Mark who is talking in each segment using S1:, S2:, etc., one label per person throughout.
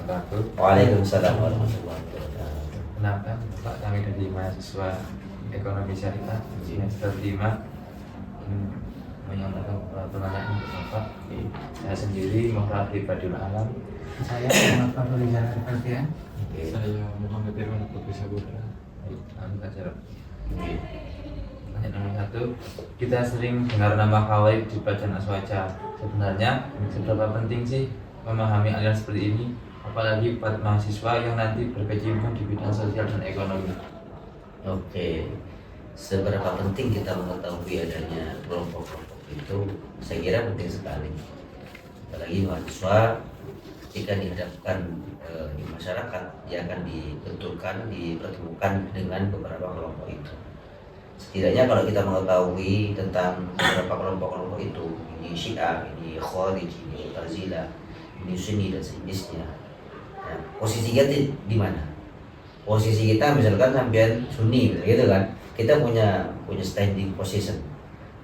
S1: wabarakatuh.
S2: Waalaikumsalam warahmatullahi wabarakatuh.
S1: Kenalkan, Pak, kami dari mahasiswa Ekonomi Syariah semester 5 menyampaikan pertanyaan untuk Bapak. Saya sendiri Muhammad Ibadul Alam.
S3: Saya Muhammad Fahri Jalan Ferdian.
S1: Saya Muhammad Irwan Putri Sabutra. Pertanyaan nomor 1, kita sering dengar nama Khawarij di bacaan aswaja. Sebenarnya seberapa penting sih memahami aliran seperti ini, apalagi buat mahasiswa yang nanti berkecimpung di bidang sosial dan ekonomi?
S2: Oke, seberapa penting kita mengetahui adanya kelompok-kelompok itu? Saya kira penting sekali. Apalagi mahasiswa ketika dihadapkan di masyarakat, dia akan dipertemukan dengan beberapa kelompok itu. Setidaknya kalau kita mengetahui tentang beberapa kelompok-kelompok itu, ini Syiah, ini Khawarij, ini Mu'tazilah, ini Sunni dan sejenisnya. Nah, posisi kita di mana? Posisi kita misalkan sampean Sunni, gitu kan? Kita punya standing position,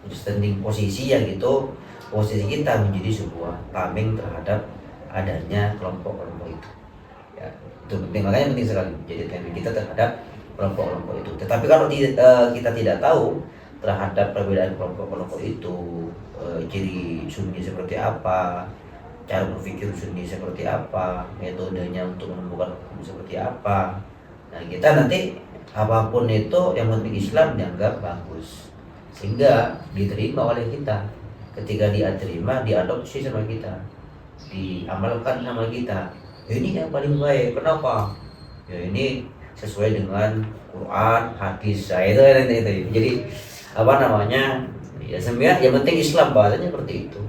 S2: punya standing posisi yang itu posisi kita menjadi sebuah tameng terhadap adanya kelompok-kelompok itu. Ya, itu penting, makanya penting sekali menjadi tameng kita terhadap kelompok-kelompok itu. Tetapi kalau kita tidak tahu terhadap perbedaan kelompok-kelompok itu, ciri Sunni seperti apa, cara berpikir Sunni seperti apa, metodenya untuk menemukan hukum seperti apa, nah kita nanti apapun itu yang penting Islam dianggap bagus sehingga diterima oleh kita. Ketika dia terima, diadopsi sama kita, diamalkan sama kita. Ini yang paling baik. Kenapa? Ya ini sesuai dengan Quran, hadis. Nah, itu. Jadi ya sebenarnya yang penting Islam, bahasanya seperti itu.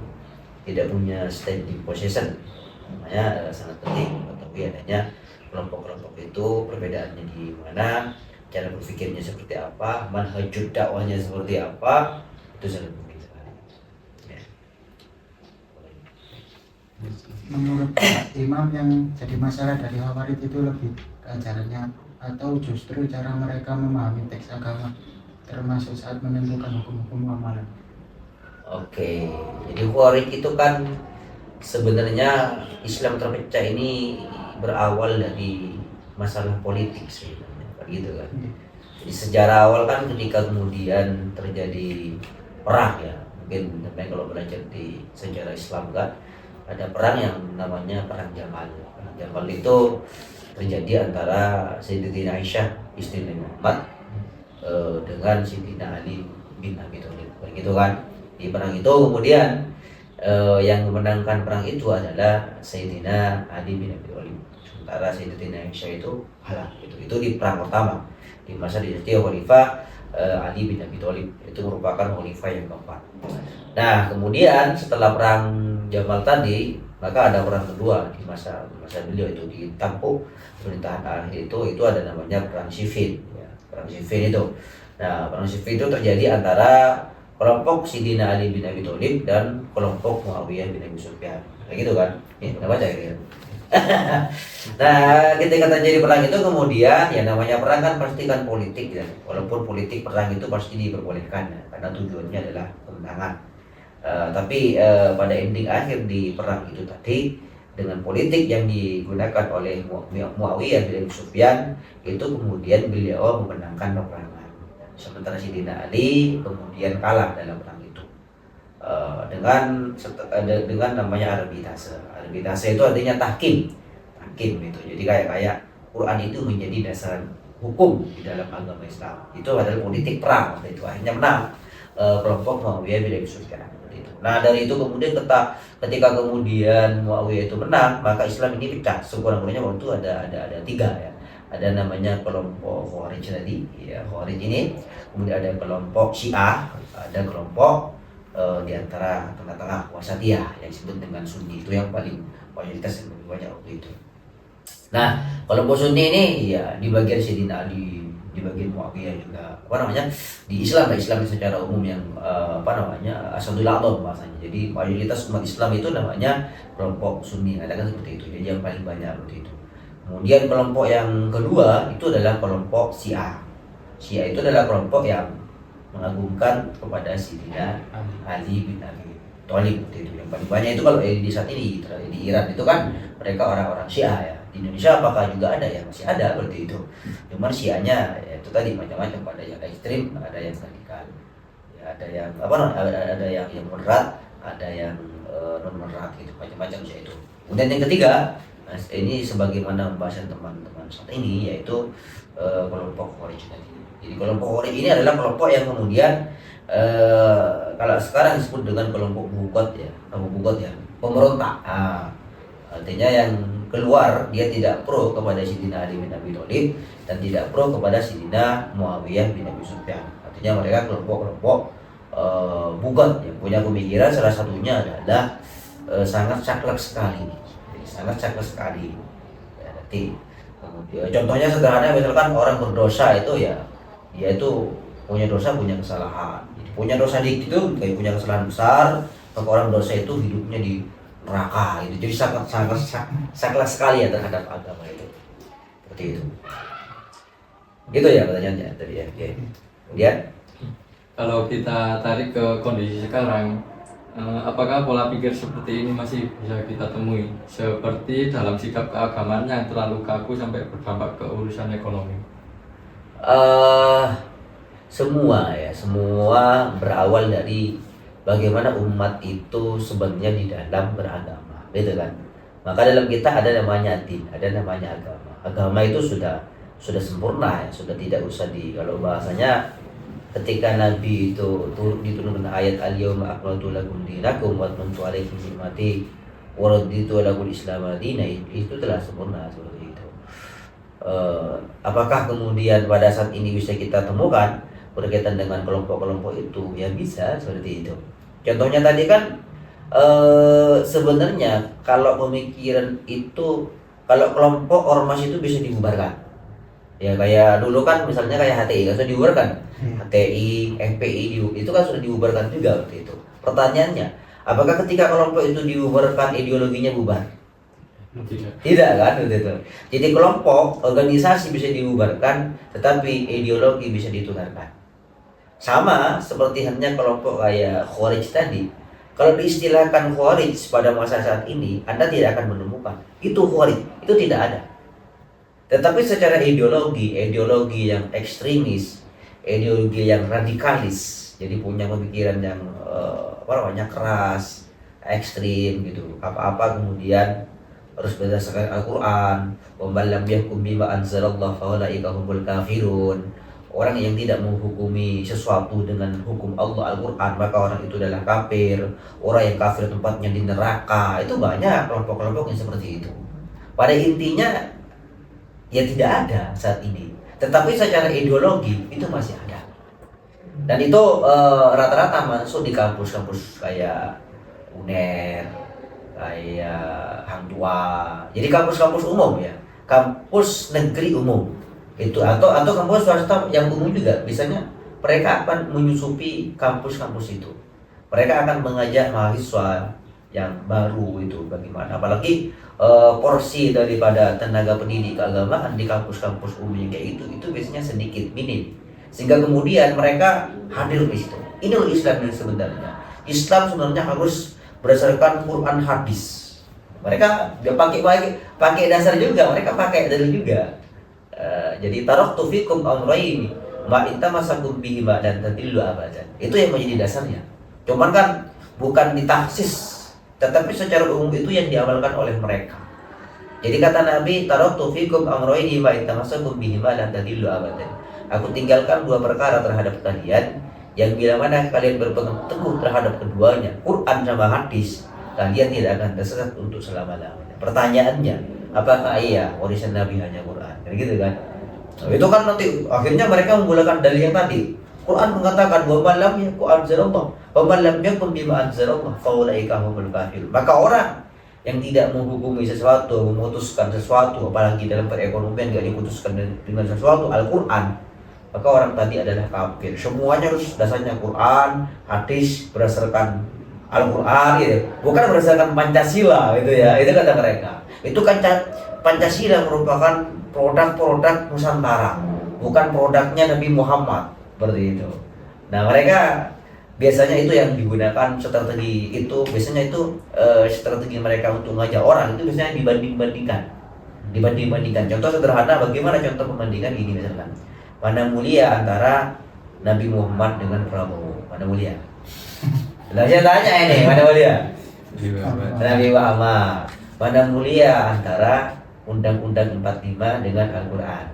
S2: Tidak punya standing position. Makanya sangat penting mengetahui adanya kelompok-kelompok itu, perbedaannya di mana, cara berpikirnya seperti apa, manhajud dakwahnya seperti apa, itu sangat penting sekali. Ya.
S3: Menurut Pak Imam, yang jadi masalah dari Khawarij itu lebih ajarannya atau justru cara mereka memahami teks agama, termasuk saat menentukan hukum-hukum amalan?
S2: Oke, jadi Khawarij itu kan sebenarnya Islam terpecah ini berawal dari masalah politik sebenarnya, gitu kan. Jadi sejarah awal kan ketika kemudian terjadi perang, ya mungkin teman kalau belajar di sejarah Islam kan ada perang yang namanya perang Jamal. Perang Jamal itu terjadi antara Sayyidatina Aisyah istri Nabi Muhammad dengan Sayyidina Ali bin Abi Thalib, begitu kan. Di perang itu kemudian yang memenangkan perang itu adalah Sayyidina Ali bin Abi Thalib, sementara Sayyidatina Aisyah itu kalah. Itu di perang pertama di masa dinasti Khalifah Ali bin Abi Thalib, itu merupakan khalifah yang keempat. Nah kemudian setelah perang Jamal tadi, maka ada perang kedua di masa beliau, itu ditampuk pemerintahan akhir itu ada namanya perang Siffin, ya, perang Siffin itu. Nah perang Siffin itu terjadi antara kelompok Sayyidina Ali bin Abi Thalib dan kelompok Muawiyah bin Abi Sufyan, kayak gitu kan? Ini pernah baca gitu. Nah ketika terjadi perang itu kemudian ya namanya perang kan pasti kan politik ya, walaupun politik perang itu pasti diperbolehkan ya, karena tujuannya adalah kemenangan. Tapi pada ending akhir di perang itu tadi, dengan politik yang digunakan oleh Muawiyah bin Abi Sufyan, itu kemudian beliau memenangkan peperangan. Sementara Sayyidina Ali kemudian kalah dalam perang itu dengan namanya arbitase. Arbitase itu artinya tahkim itu. Jadi kayak Quran itu menjadi dasar hukum di dalam agama Islam. Itu adalah politik perang waktu itu. Akhirnya menang kelompok Muawiyah bin Abi Sufyan. Nah dari itu kemudian ketika kemudian Muawiyah itu menang, maka Islam ini pecah. Sekurang-kurangnya waktu itu ada tiga ya. Ada namanya kelompok Khawarij tadi, ya Khawarij ini. Kemudian ada kelompok Syiah, ada kelompok di antara tengah-tengah wasatiyah yang disebut dengan Sunni, itu yang paling mayoritas yang lebih banyak waktu itu. Nah kelompok Sunni ini ya di bagian Sayyidina Ali, di bagian Muawiyah juga di Islam secara umum yang Asadul A'dham bahasanya. Jadi mayoritas umat Islam itu namanya kelompok Sunni, katakan seperti itu. Jadi yang paling banyak seperti itu. Kemudian kelompok yang kedua itu adalah kelompok Syiah. Syiah itu adalah kelompok yang mengagungkan kepada Sayyidina Ali bin Abi Thalib, itu yang paling banyak. Itu kalau di saat ini di Iran itu kan mereka orang-orang Syiah ya, Di Indonesia apakah juga ada ya? Masih ada seperti itu. Cuman Syiahnya ya itu tadi macam-macam, ada yang ekstrim, ada yang radikal. Ya, ada yang ada yang moderat, ada yang non moderat gitu, macam-macam sih itu. Kemudian yang ketiga, ini sebagaimana pembahasan teman-teman saat ini, yaitu kelompok Khawarij tadi. Jadi kelompok Khawarij ini adalah kelompok yang kemudian kalau sekarang disebut dengan kelompok bugot ya, pemberontak. Artinya yang keluar dia tidak pro kepada Sayyidina Ali bin Abi Thalib dan tidak pro kepada Sayyidina Muawiyah bin Abi Sufyan. Artinya mereka kelompok-kelompok bugot yang punya pemikiran, salah satunya adalah sangat saklek sekali. Jadi sangat saklek sekali. Ya, nanti kemudian contohnya sederhana, misalkan orang berdosa itu ya dia itu punya dosa, punya kesalahan. Jadi, punya dosa dikit itu kayak punya kesalahan besar, maka orang dosa itu hidupnya di neraka gitu. Jadi sangat sekali ya terhadap agama itu. Seperti itu. Gitu ya pertanyaannya tadi ya. Oke. Kemudian
S4: Kalau kita tarik ke kondisi sekarang, apakah pola pikir seperti ini masih bisa kita temui? Seperti dalam sikap keagamaan yang terlalu kaku sampai berdampak ke urusan ekonomi.
S2: Semua berawal dari bagaimana umat itu sebenarnya di dalam beragama, gitu kan? Maka dalam kita ada namanya din, ada namanya agama. Agama itu sudah sempurna ya, sudah tidak usah kalau bahasanya ketika Nabi itu diturunkan ayat al-yauma akmaltu lakum dinakum wa atmamtu alaikum ni'mati wa raditu lakum al-islam madina, itu telah sempurna seperti itu. Apakah kemudian pada saat ini bisa kita temukan berkaitan dengan kelompok-kelompok itu? Ya bisa seperti itu. Contohnya tadi kan sebenarnya kalau pemikiran itu, kalau kelompok ormas itu bisa dibubarkan. Ya kayak dulu kan misalnya kayak HTI kan sudah dibubarkan. HTI, FPI itu kan sudah dibubarkan juga waktu itu. Pertanyaannya, apakah ketika kelompok itu dibubarkan ideologinya bubar? Tidak kan gitu. Jadi kelompok, organisasi bisa dibubarkan, tetapi ideologi bisa ditularkan. Sama seperti halnya kelompok kayak Khawarij tadi. Kalau diistilahkan Khawarij pada masa saat ini, Anda tidak akan menemukan itu Khawarij, itu tidak ada. Tetapi secara ideologi yang ekstremis, ideologi yang radikalis, jadi punya pemikiran yang keras, ekstrim gitu. Apa-apa kemudian harus berdasarkan Al-Quran. Wa man lam yahkum bima anzalallahu fa ulaika humul kafirun. Orang yang tidak menghukumi sesuatu dengan hukum Allah Al-Quran, maka orang itu adalah kafir. Orang yang kafir tempatnya di neraka. Itu banyak kelompok-kelompok yang seperti itu. Pada intinya ya tidak ada saat ini, tetapi secara ideologi itu masih ada. Dan itu rata-rata masuk di kampus-kampus kayak UNER, kayak Hang Tuah. Jadi kampus-kampus umum ya, kampus negeri umum itu, atau kampus swasta yang umum juga. Biasanya mereka akan menyusupi kampus-kampus itu. Mereka akan mengajak mahasiswa yang baru itu bagaimana, apalagi porsi daripada tenaga pendidik keagamaan di kampus-kampus umum yang kayak itu biasanya sedikit, minim, sehingga kemudian mereka hadir di situ. Ini loh Islam yang sebenarnya. Islam sebenarnya harus berdasarkan Quran hadis. Mereka pakai dasar juga, mereka pakai dalil juga. Jadi taraktu fikum amrayn ma intamasakum bihima dan tadillu abadan. Itu yang menjadi dasarnya. Cuman kan bukan ditahsis, tetapi secara umum itu yang diamalkan oleh mereka. Jadi kata Nabi, taraktu fikum amrayn ma intamasakum bihima dan tadillu abadan. Aku tinggalkan dua perkara terhadap kalian, yang bila mana kalian berpegang teguh terhadap keduanya, Quran sama hadis, kalian tidak akan tersesat untuk selama-lamanya. Pertanyaannya, apakah iya warisan Nabi hanya Quran? Kan gitu kan? Nah, itu kan nanti akhirnya mereka menggunakan dalil yang tadi. Quran mengatakan wa man lam yakun anzalallah wa man lam yakun bima anzalallah fa ulaika humul kafirun. Maka orang yang tidak menghukumi sesuatu, memutuskan sesuatu, apalagi dalam perekonomian tidak diputuskan dengan sesuatu Al-Quran, maka orang tadi adalah kafir. Semuanya harus dasarnya Quran, hadis, berdasarkan Al-Quran gitu. Bukan berdasarkan Pancasila gitu ya. Itu kata mereka. Itu kan Pancasila merupakan produk-produk Nusantara, bukan produknya Nabi Muhammad, seperti itu. Nah, mereka biasanya itu yang digunakan strategi itu, biasanya itu strategi mereka untuk ngajak orang itu biasanya dibanding-bandingkan. dibanding-bandingkan. Contoh sederhana, bagaimana contoh pembandingan ini misalkan, mana mulia antara Nabi Muhammad dengan Prabowo, mana mulia? Lah saya tanya ini, mana mulia? Nabi Muhammad. Mana mulia antara Undang-Undang 45 dengan Al-Quran?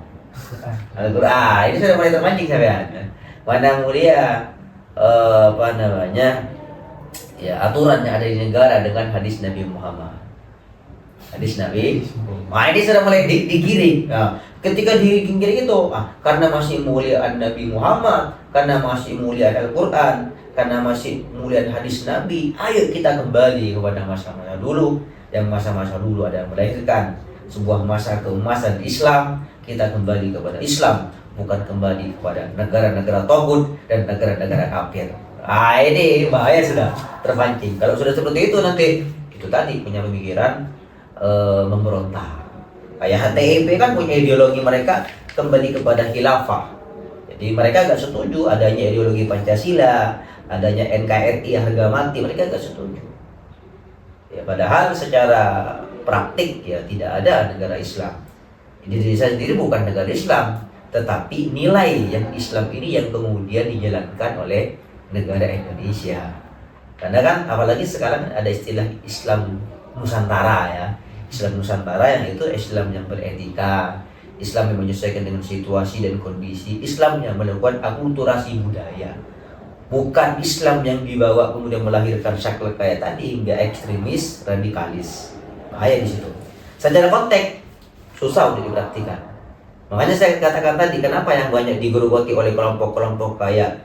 S2: Al-Quran ini sudah mulai terpancing sampean. Mana mulia ya aturan yang ada di negara dengan hadis Nabi Muhammad? Hadis Nabi. Nah, ini sudah mulai digiring. Nah, ketika digiring itu, karena masih mulia Nabi Muhammad, karena masih mulia Al-Quran, karena masih mulia hadis Nabi, ayo kita kembali kepada masa-masa dulu. Yang masa-masa dulu ada yang melahirkan sebuah masa keemasan Islam. Kita kembali kepada Islam, bukan kembali kepada negara-negara togut dan negara-negara kafir. Ah, ini bahaya sudah terpancing. Kalau sudah seperti itu nanti itu tadi punya pemikiran memberontak. Kayak HTIP kan punya ideologi mereka kembali kepada khilafah. Jadi mereka gak setuju adanya ideologi Pancasila, adanya NKRI harga mati, mereka gak setuju. Ya, padahal secara praktik ya tidak ada negara Islam. Indonesia sendiri bukan negara Islam, tetapi nilai yang Islam ini yang kemudian dijalankan oleh negara Indonesia. Karena kan apalagi sekarang ada istilah Islam Nusantara ya. Islam Nusantara yang itu Islam yang beretika, Islam yang menyesuaikan dengan situasi dan kondisi, Islam yang melakukan akulturasi budaya. Bukan Islam yang dibawa kemudian melahirkan saklek kayak tadi hingga ekstremis, radikalis. Bahaya di situ. Secara konteks susah untuk dipraktikkan. Makanya saya katakan tadi kenapa yang banyak digerogoti oleh kelompok-kelompok kayak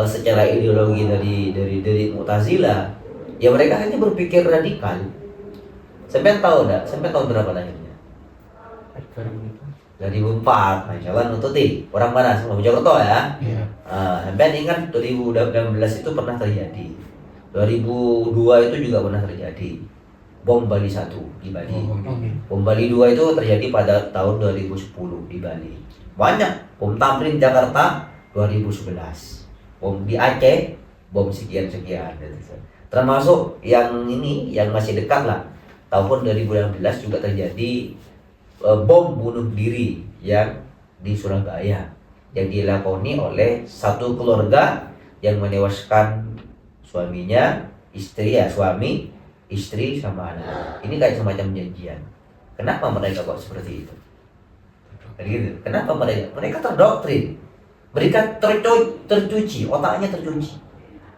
S2: secara ideologi dari Mu'tazilah, ya mereka hanya berpikir radikal. Sampai tahu enggak? Sampai tahun berapa lahirnya? 2004, Masya Allah nututi. Orang mana? Semua Mojokerto ya?
S3: Iya.
S2: Sampai ingat 2016 itu pernah terjadi. 2002 itu juga pernah terjadi. Bom Bali 1 di Bali. Bom Bali 2 itu terjadi pada tahun 2010 di Bali. Banyak. Bom Tamrin Jakarta 2011. Bom di Aceh, bom sekian-sekian. Termasuk yang ini, yang masih dekat lah. Tahun 2016 juga terjadi bom bunuh diri yang di Surabaya yang dilakoni oleh satu keluarga yang menewaskan suaminya, istri ya suami, istri sama anak. Ini kayak semacam janjian. Kenapa mereka kok seperti itu? Gitu. Kenapa mereka terdoktrin, mereka tercuci, otaknya tercuci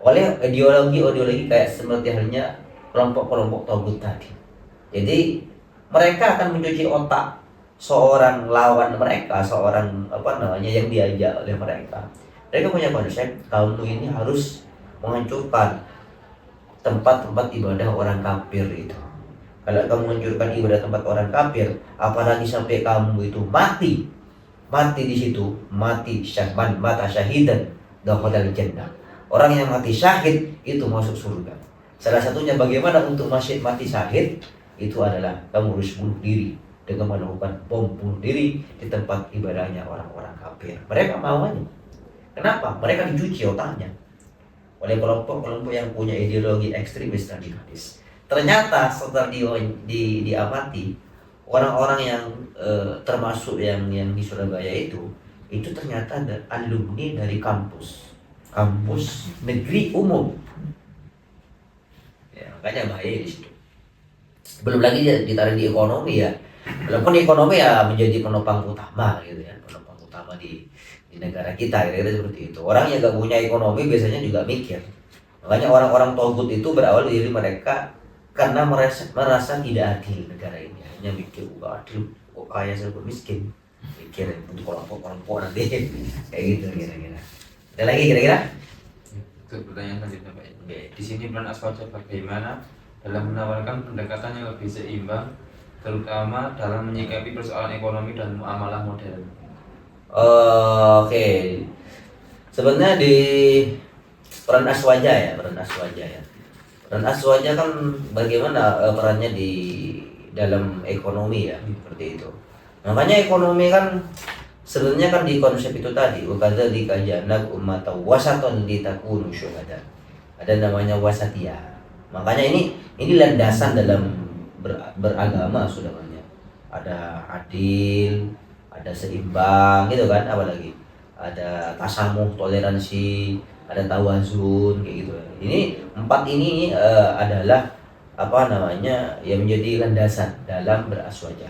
S2: oleh ideologi kayak seperti halnya kelompok-kelompok togut tadi. Jadi mereka akan mencuci otak seorang lawan mereka, seorang yang diajak oleh mereka. Mereka punya konsep kamu ini harus menghancurkan tempat-tempat ibadah orang kafir itu. Kalau kamu menghancurkan ibadah tempat orang kafir, apalagi sampai kamu itu mati di situ, mati syahman mata syahidan dakhalal jannah. Orang yang mati syahid itu masuk surga. Salah satunya bagaimana untuk mati syahid? Itu adalah kamu harus bunuh diri dengan melakukan bom bunuh diri di tempat ibadahnya orang-orang kafir. Mereka maunya. Kenapa? Mereka dicuci otaknya oleh kelompok-kelompok yang punya ideologi ekstremis radikalis. Ternyata setelah diamati orang-orang yang termasuk yang di Surabaya itu ternyata ada alumni dari kampus negeri umum. Ya, makanya bahaya di situ. Belum lagi ditarik di ekonomi ya. Walaupun ekonomi ya menjadi penopang utama gitu ya, penopang utama di negara kita kira-kira seperti itu. Orang yang gak punya ekonomi biasanya juga mikir. Makanya orang-orang togut itu berawal dari mereka karena merasa tidak adil negara ini. Hanya mikir gak adil, kok kaya serba miskin. Mikir untuk kelompok-kelompok nanti kayak gitu kira-kira. Ada lagi kira-kira?
S1: Itu pertanyaan selanjutnya Pak. Di sini peran Aswaja bagaimana dalam menawarkan pendekatan yang lebih seimbang, terutama dalam menyikapi persoalan ekonomi dan muamalah modern.
S2: Oke. Sebenarnya di peran Aswaja ya. Peran Aswaja kan bagaimana perannya di dalam ekonomi ya, seperti itu. Makanya ekonomi kan sebenarnya kan di konsep itu tadi, wakadzalika ja'alnakum ummatan wasatan litakunu syuhada. Ada namanya wasatiyah. Makanya ini landasan dalam beragama sudah banyak. ada adil, ada seimbang gitu kan, apalagi ada tasamuh, toleransi, ada tawazun kayak gitu. Ini empat ini adalah apa namanya yang menjadi landasan dalam beraswaja.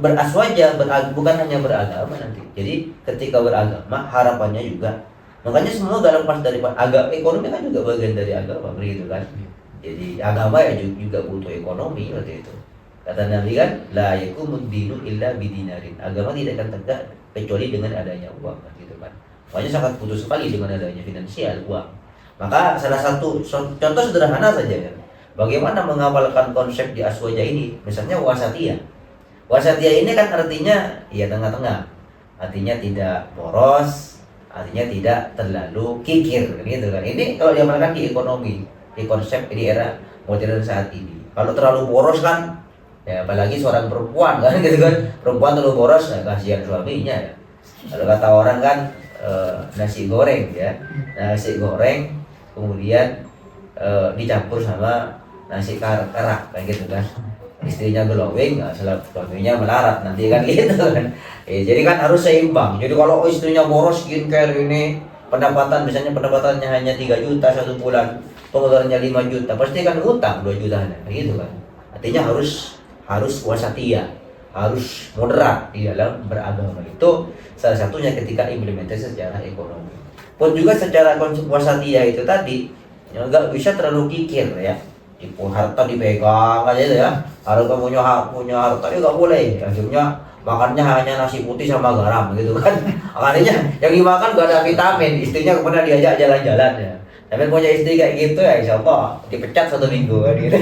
S2: Beraswaja bukan hanya beragama nanti. Jadi ketika beragama harapannya juga, makanya semua gak lepas dari agama. Ekonomi kan juga bagian dari agama, begitu kan. Jadi agama ya juga butuh ekonomi waktu itu. Kata Nabi kan, la yakumud dinu illa bidinarin. Agama tidak akan tegak kecuali dengan adanya uang, gitu kan. Makanya sangat butuh sekali dengan adanya finansial, uang. Maka salah satu contoh sederhana saja kan. Bagaimana menghafalkan konsep di aswaja ini? Misalnya wasatiyah. Wasatiyah ini kan artinya ya tengah-tengah. Artinya tidak boros, artinya tidak terlalu kikir gitu kan. Ini kalau diamalkan di ekonomi, di konsep di era modern saat ini. Kalau terlalu boros kan, ya apalagi seorang perempuan kan gitu kan. Perempuan terlalu boros, ya, kasihan suaminya ya. Kalau kata orang kan nasi goreng ya. Nasi goreng kemudian dicampur sama nasi karak kayak gitu kan. Istrinya glowing, suaminya melarat nanti kan gitu kan. Jadi kan harus seimbang. Jadi kalau istrinya boros skincare ini, pendapatan misalnya pendapatannya hanya 3 juta satu bulan, pengeluarannya 5 juta, pasti kan utang 2 juta gitu kan. Artinya harus wasatiyah, harus moderat di dalam beragama. Itu salah satunya ketika implementasi secara ekonomi. Pun juga secara konsep wasatiyah itu tadi nggak bisa terlalu kikir ya. Harta dipegang aja ya, harus punya harta ya nggak boleh. Akhirnya makannya hanya nasi putih sama garam gitu kan. Akhirnya yang dimakan gak ada vitamin. Istrinya kemudian diajak jalan-jalan ya. Tapi punya istri kayak gitu ya, insya Allah dipecat 1 minggu kan gitu.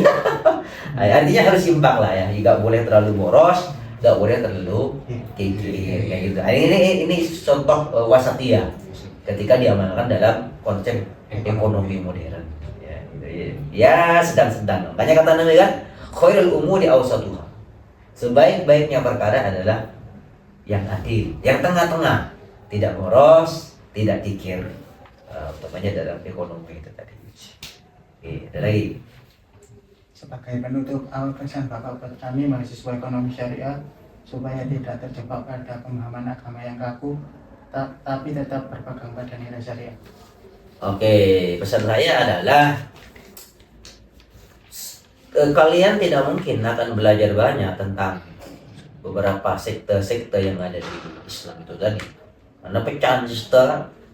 S2: Nah, artinya harus imbang lah ya, nggak boleh terlalu boros, nggak boleh terlalu kikir kayak gitu. Nah, ini contoh wasatiyah ketika diamalkan dalam konsep ekonomi modern. Ya sedang-sedang. Makanya kata Nabi kan, khairul umuri awsatuha. Sebaik-baiknya perkara adalah yang adil, yang tengah-tengah, tidak boros, tidak kikir. Utamanya dalam ekonomi itu tadi. Ada lagi.
S3: Sebagai penutup, awal pesan Bapak buat kami mahasiswa ekonomi syariah supaya tidak terjebak pada pemahaman agama yang kaku, tapi tetap berpegang pada nilai syariah.
S2: Oke, pesan saya adalah kalian tidak mungkin akan belajar banyak tentang beberapa sekte-sekte yang ada di Islam itu tadi. Karena pecahan sekte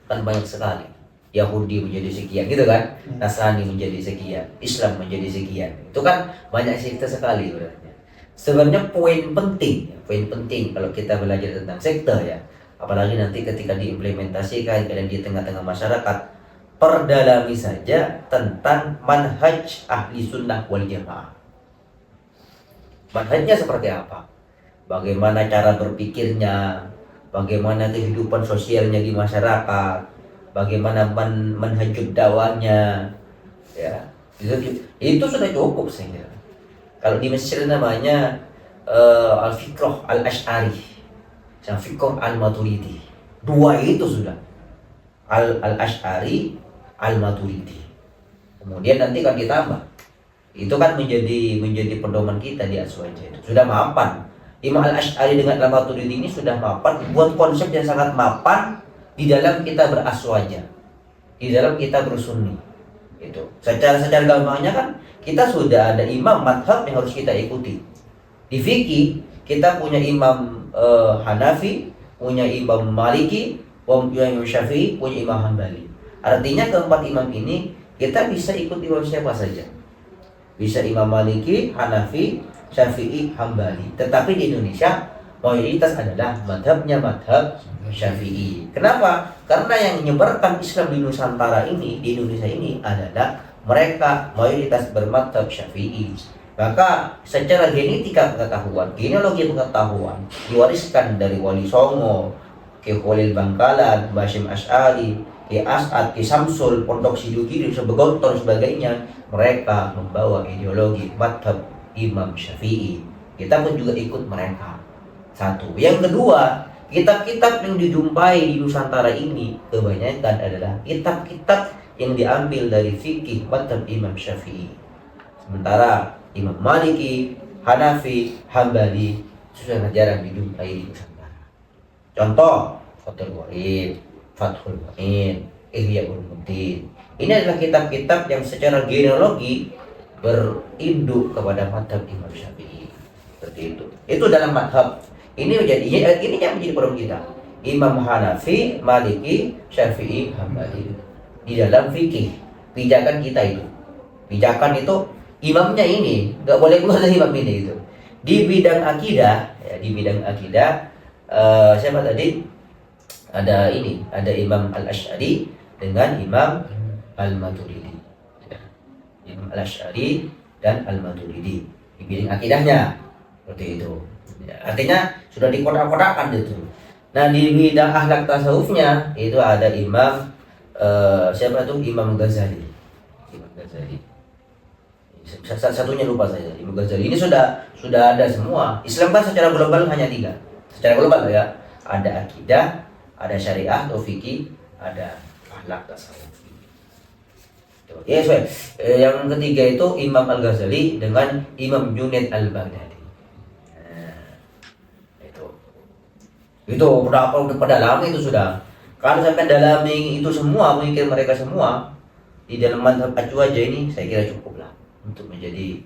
S2: kan banyak sekali. Yahudi menjadi sekian gitu kan, Nasrani menjadi sekian, Islam menjadi sekian. Itu kan banyak sekte sekali sebenarnya. Sebenarnya poin penting kalau kita belajar tentang sekte ya, apalagi nanti ketika diimplementasikan kalian di tengah-tengah masyarakat, perdalami saja tentang manhaj ahli sunnah wal jamaah. Manhajnya seperti apa? Bagaimana cara berpikirnya? Bagaimana kehidupan sosialnya di masyarakat? Bagaimana manhajud dakwahnya? Ya, itu sudah cukup saya kira. Kalau di Mesir namanya al-fiqh al-ash'ari, dan fiqh al-maturidi. 2 itu sudah. Al-ash'ari, al-maturidi. Kemudian nanti kan ditambah. Itu kan menjadi pedoman kita di aswaja itu. Sudah mapan. Imam al-ash'ari dengan al-maturidi ini sudah mapan buat konsep yang sangat mapan di dalam kita beraswaja, di dalam kita bersunni. Itu. Secara gampangnya kan kita sudah ada imam madhab yang harus kita ikuti. Di fikih kita punya imam Hanafi, punya imam Maliki, punya imam Syafi'i, punya imam Hambali. Artinya keempat imam ini kita bisa ikut imam siapa saja. Bisa imam Maliki, Hanafi, Syafi'i, Hambali. Tetapi di Indonesia mayoritas adalah madhabnya madhab Syafi'i. Kenapa? Karena yang menyebarkan Islam di Nusantara ini, di Indonesia ini adalah mereka mayoritas bermadhab Syafi'i. Maka secara genetika pengetahuan, genealogi pengetahuan diwariskan dari Wali Songo, Ki Khalil Bangkalan, Basyim Asy'ari, Ki As'ad, Ki Samsul, Pondok Sidugiri, Sebegontor sebagainya. Mereka membawa ideologi madhab Imam Syafi'i. Kita pun juga ikut mereka. Satu. Yang kedua, kitab-kitab yang dijumpai di Nusantara ini kebanyakan adalah kitab-kitab yang diambil dari fikih madhab Imam Syafi'i. Sementara Imam Maliki, Hanafi, Hambali itu sangat jarang dijumpai di Nusantara. Contoh Fathul Gharib, Fathul Mu'in, Ihya Ulumuddin. Ini adalah kitab-kitab yang secara genealogi berinduk kepada madhab Imam Syafi'i. Seperti itu. Itu dalam madhab. Ini yang menjadi problem kita. Imam Hanafi, Maliki, Syafi'i, Hambali. Di dalam fikih, pijakan kita itu. Pijakan itu imamnya ini, nggak boleh keluar dari imam ini gitu. Di bidang akidah, ya, di bidang akidah, siapa tadi? Ada Imam Al-Asy'ari dengan Imam Al-Maturidi. Ya. Imam Al-Asy'ari dan Al-Maturidi di bidang akidahnya seperti itu. Ya, artinya sudah dikotak-kotakan itu. Nah di bidang akhlak tasawufnya itu ada Imam siapa tuh? Imam Ghazali. Imam Ghazali. Satunya lupa saya. Imam Ghazali ini sudah ada semua. Islam kan secara global hanya 3. Secara global ya. Ada akidah, ada syariah atau fikih, ada akhlak tasawuf. Ya, yang ketiga itu Imam Al-Ghazali dengan Imam Junaid Al-Baghdadi. Nah, itu udah pedalami itu sudah. Kalau sampai dalami itu semua, mungkin mereka semua di dalam madhab acuh aja ini, saya kira cukup lah untuk menjadi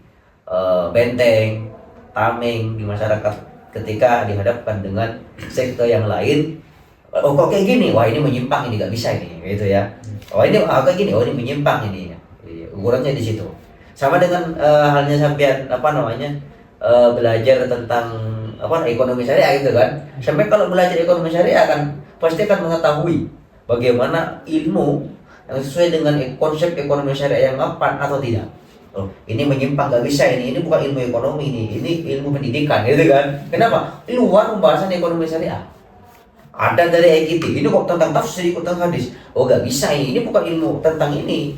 S2: benteng, tameng di masyarakat ketika dihadapkan dengan sekte yang lain. Oh kok kayak gini, wah ini menyimpang, ini nggak bisa ini, gitu ya. Oh ini kayak gini, oh ini menyimpang ini. Ukurannya di situ. Sama dengan halnya sampean belajar tentang ekonomi syariah gitu kan. Sampai kalau belajar ekonomi syariah kan pasti akan mengetahui bagaimana ilmu yang sesuai dengan konsep ekonomi syariah yang mapan atau tidak. Oh, ini menyimpang, nggak bisa ini bukan ilmu ekonomi ini ilmu pendidikan gitu kan. Kenapa? Luar pembahasan ekonomi syariah. Ada dari EGT, ini kok tentang tafsir, tentang hadis. Oh nggak bisa ini bukan ilmu tentang ini.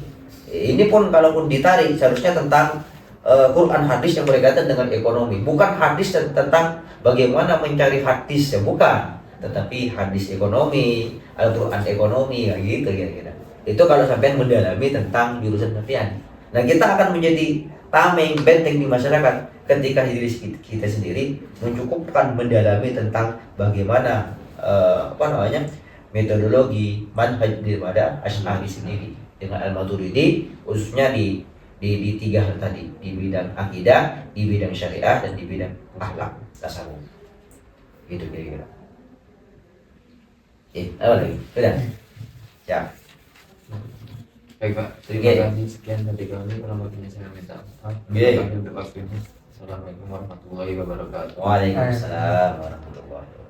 S2: Ini pun kalaupun ditarik seharusnya tentang Quran hadis yang berkaitan dengan ekonomi. Bukan hadis tentang bagaimana mencari hadis, ya bukan. Tetapi hadis ekonomi, Al-Quran ekonomi, ya gitu kira-kira. Itu kalau sampai mendalami tentang jurusan pendidikan. Nah kita akan menjadi tameng, benteng di masyarakat ketika diri kita sendiri mencukupkan mendalami tentang bagaimana metodologi manhaj daripada Asy'ari sendiri dengan Al-Maturidi, khususnya di 3 hal tadi, di bidang akidah, di bidang syariah, dan di bidang akhlak tasawuf. Gitu kira-kira. Apa lagi? Sudah? Ya.
S1: Baik Pak, terima kasih sekian dari kami. Kalau waktunya saya minta maaf. Terima kasih untuk waktunya. Assalamualaikum warahmatullahi wabarakatuh.
S2: Waalaikumsalam warahmatullahi wabarakatuh.